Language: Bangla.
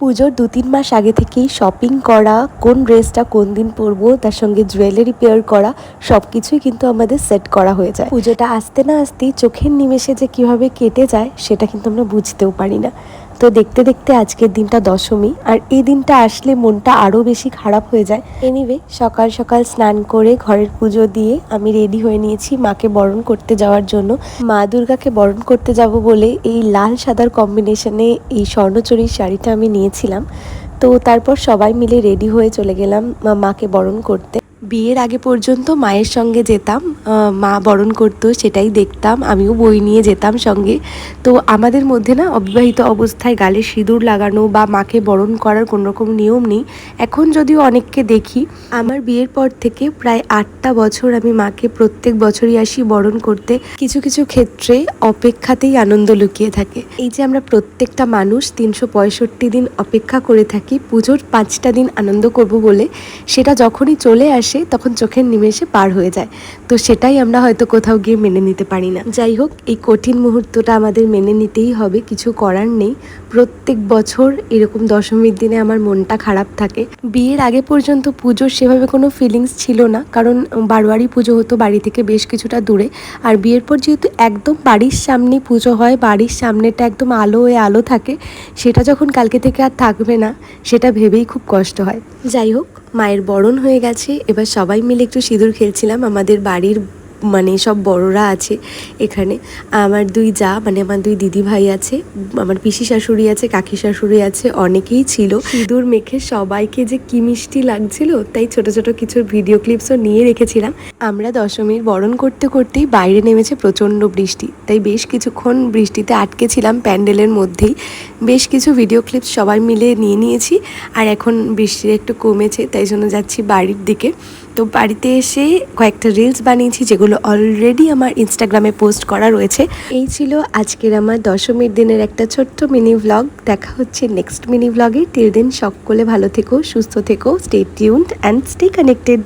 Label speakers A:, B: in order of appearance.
A: পুজোর 2-3 মাস আগে থেকেই শপিং করা, কোন ড্রেসটা কোন দিন পরবো, তার সঙ্গে জুয়েলারি পেয়ার করা, সব কিছুই কিন্তু আমাদের সেট করা হয়ে যায়। পুজোটা আসতে না আসতেই চোখের নিমেষে যে কিভাবে কেটে যায় সেটা কিন্তু আমরা বুঝতেও পারি না। তো দেখতে দেখতে আজকের দিনটা দশমী, আর এই দিনটা আসলে মনটা আরও বেশি খারাপ হয়ে যায়। এনিওয়ে, সকাল সকাল স্নান করে ঘরের পুজো দিয়ে আমি রেডি হয়ে নিয়েছি মাকে বরণ করতে যাওয়ার জন্য। মা দুর্গাকে বরণ করতে যাব বলে এই লাল সাদার কম্বিনেশনে এই স্বর্ণচুরির শাড়িটা আমি নিয়েছিলাম। তো তারপর সবাই মিলে রেডি হয়ে চলে গেলাম মাকে বরণ করতে। বিয়ের আগে পর্যন্ত মায়ের সঙ্গে যেতাম, মা বরণ করতো সেটাই দেখতাম, আমিও বই নিয়ে যেতাম সঙ্গে। তো আমাদের মধ্যে না অবিবাহিত অবস্থায় গালে সিঁদুর লাগানো বা মাকে বরণ করার কোনো রকম নিয়ম নেই। এখন যদিও অনেককে দেখি। আমার বিয়ের পর থেকে প্রায় 8টা বছর আমি মাকে প্রত্যেক বছরই আসি বরণ করতে। কিছু কিছু ক্ষেত্রে অপেক্ষাতেই আনন্দ লুকিয়ে থাকে। এই যে আমরা প্রত্যেকটা মানুষ 365 দিন অপেক্ষা করে থাকি পুজোর 5টা দিন আনন্দ করব বলে, সেটা যখনই চলে আসে তখন চোখের নিমেষে পার হয়ে যায়। তো সেটাই আমরা হয়তো কোথাও গিয়ে মেনে নিতে পারি না। যাই হোক, এই কঠিন মুহূর্তটা আমাদের মেনে নিতেই হবে, কিছু করার নেই। প্রত্যেক বছর এরকম দশমীর দিনে আমার মনটা খারাপ থাকে। বিয়ের আগে পর্যন্ত পুজোর সেভাবে কোনো ফিলিংস ছিল না, কারণ বারোয়ারি পুজো হতো বাড়ি থেকে বেশ কিছুটা দূরে। আর বিয়ের পর যেহেতু একদম বাড়ির সামনে পুজো হয়, বাড়ির সামনেটা একদম আলো হয়ে আলো থাকে, সেটা যখন কালকে থেকে আর থাকবে না সেটা ভেবেই খুব কষ্ট হয়। যাই হোক, মায়ের বরণ হয়ে গেছে, এবার সবাই মিলে একটু সিঁদুর খেলছিলাম। আমাদের বাড়ির সব বড়রা আছে এখানে, আমার 2 জা আমার 2 দিদি ভাই আছে, আমার পিসি শাশুড়ি আছে, কাকি শাশুড়ি আছে, অনেকেই ছিল। সিঁদুর মেখে সবাইকে যে কি মিষ্টি লাগছিল, তাই ছোট ছোট কিছু ভিডিও ক্লিপসও নিয়ে রেখেছিলাম। আমরা দশমীর বরণ করতে করতেই বাইরে নেমেছে প্রচণ্ড বৃষ্টি, তাই বেশ কিছুক্ষণ বৃষ্টিতে আটকে ছিলাম প্যান্ডেলের মধ্যেই। বেশ কিছু ভিডিও ক্লিপস সবাই মিলে নিয়ে নিয়েছি, আর এখন বৃষ্টি একটু কমেছে, তাই জন্য যাচ্ছি বাড়ির দিকে। তো বাড়িতে এসে কয়েকটা রিলস বানিয়েছি, যেগুলো অলরেডি আমার ইনস্টাগ্রামে পোস্ট করা রয়েছে। এই ছিল আজকের আমার দশমীর দিনের একটা ছোট্ট মিনি ভ্লগ। দেখা হচ্ছে নেক্সট মিনি ভ্লগে। টিল দেন সকলে ভালো থেকো, সুস্থ থেকো, stay tuned and stay connected.